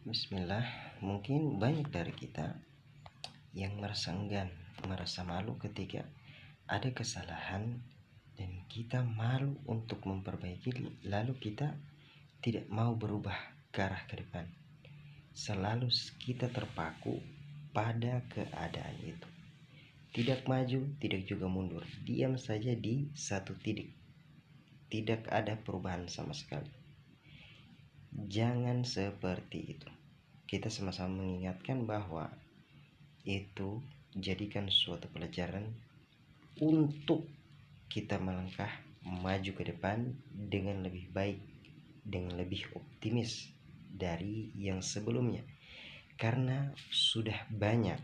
Bismillah, mungkin banyak dari kita yang merasa enggan, merasa malu ketika ada kesalahan dan kita malu untuk memperbaiki, lalu kita tidak mau berubah ke arah ke depan. Selalu kita terpaku pada keadaan itu. Tidak maju, tidak juga mundur. Diam saja di satu titik. Tidak ada perubahan sama sekali. Jangan seperti itu. Kita sama-sama mengingatkan bahwa itu jadikan suatu pelajaran untuk kita melangkah maju ke depan dengan lebih baik, dengan lebih optimis dari yang sebelumnya. Karena sudah banyak,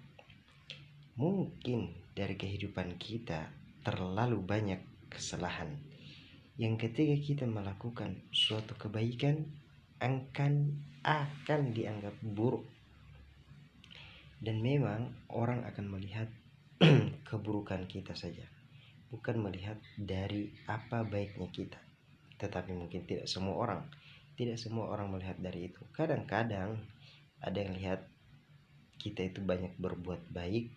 mungkin dari kehidupan kita terlalu banyak kesalahan yang ketika kita melakukan suatu kebaikan akan dianggap buruk, dan memang orang akan melihat keburukan kita saja, bukan melihat dari apa baiknya kita. Tetapi mungkin tidak semua orang melihat dari itu. Kadang-kadang ada yang lihat kita itu banyak berbuat baik,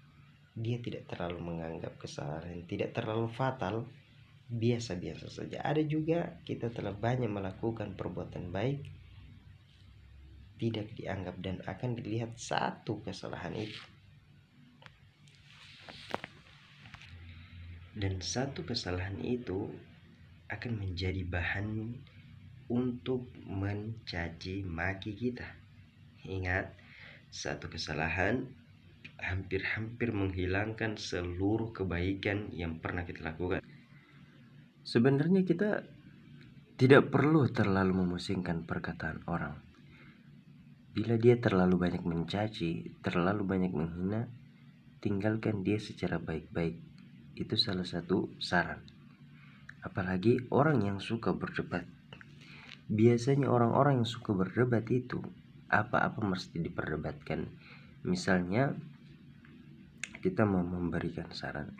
dia tidak terlalu menganggap kesalahan, tidak terlalu fatal, biasa-biasa saja. Ada juga kita telah banyak melakukan perbuatan baik, tidak dianggap dan akan dilihat satu kesalahan itu. Dan satu kesalahan itu akan menjadi bahan untuk mencaci maki kita. Ingat, satu kesalahan hampir-hampir menghilangkan seluruh kebaikan yang pernah kita lakukan. Sebenarnya kita tidak perlu terlalu memusingkan perkataan orang. Bila dia terlalu banyak mencaci, terlalu banyak menghina, tinggalkan dia secara baik-baik. Itu salah satu saran. Apalagi orang yang suka berdebat. Biasanya orang-orang yang suka berdebat itu apa-apa mesti diperdebatkan. Misalnya kita mau memberikan saran,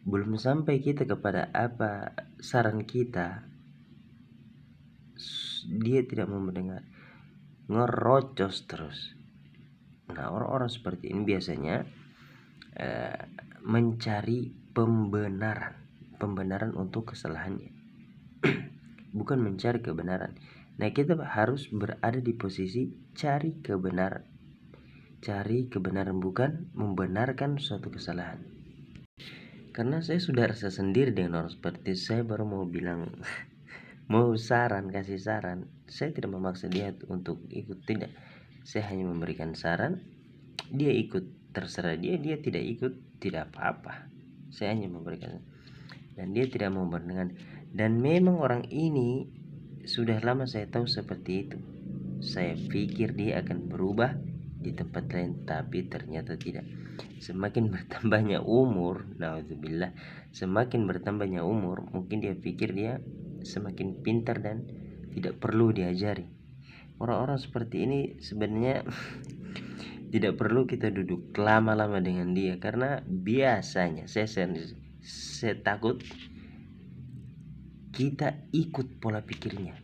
belum sampai kita kepada apa saran kita, dia tidak mau mendengar, ngerocos terus. Nah, orang-orang seperti ini biasanya mencari pembenaran untuk kesalahannya, bukan mencari kebenaran. Nah, kita harus berada di posisi cari kebenaran, bukan membenarkan suatu kesalahan. Karena saya sudah rasa sendiri dengan orang seperti itu. Saya baru mau bilang mau kasih saran, saya tidak memaksa dia untuk ikut, tidak. Saya hanya memberikan saran, dia ikut, terserah dia tidak ikut, tidak apa-apa. Saya hanya memberikan, dan dia tidak mau mendengar. Dan memang orang ini sudah lama saya tahu seperti itu. Saya pikir dia akan berubah di tempat lain, tapi ternyata tidak. Semakin bertambahnya umur, naudzubillah, semakin bertambahnya umur, mungkin dia pikir dia semakin pintar dan tidak perlu diajari. Orang-orang seperti ini sebenarnya tidak perlu kita duduk lama-lama dengan dia, karena biasanya saya takut kita ikut pola pikirnya.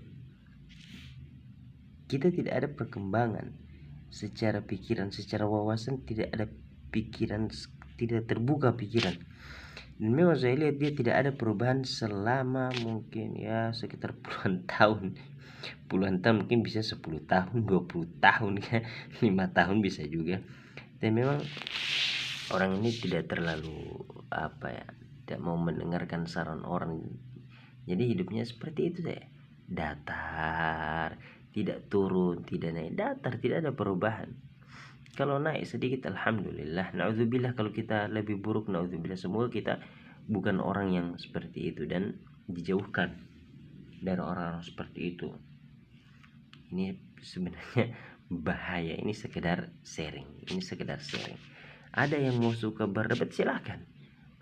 Kita tidak ada perkembangan secara pikiran, secara wawasan, tidak ada pikiran, tidak terbuka pikiran. Dan memang saya lihat dia tidak ada perubahan selama mungkin ya sekitar puluhan tahun mungkin bisa 10 tahun, 20 tahun kan, 5 tahun bisa juga. Dan memang orang ini tidak terlalu tidak mau mendengarkan saran orang. Jadi hidupnya seperti itu saya, datar, tidak turun, tidak naik, datar, tidak ada perubahan. Kalau naik sedikit alhamdulillah, naudzubillah kalau kita lebih buruk, naudzubillah. Semoga kita bukan orang yang seperti itu dan dijauhkan dari orang-orang seperti itu. Ini sebenarnya bahaya. Ini sekedar sharing. Ada yang mau suka berdebat silahkan,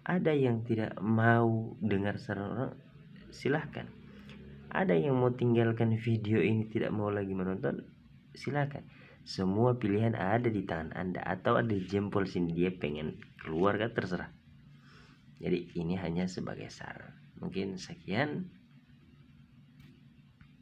ada yang tidak mau dengar saran orang silahkan, ada yang mau tinggalkan video ini, tidak mau lagi menonton, silahkan. Semua pilihan ada di tangan Anda. Atau ada jempol sini, dia pengen keluar kan, terserah. Jadi ini hanya sebagai saran. Mungkin sekian.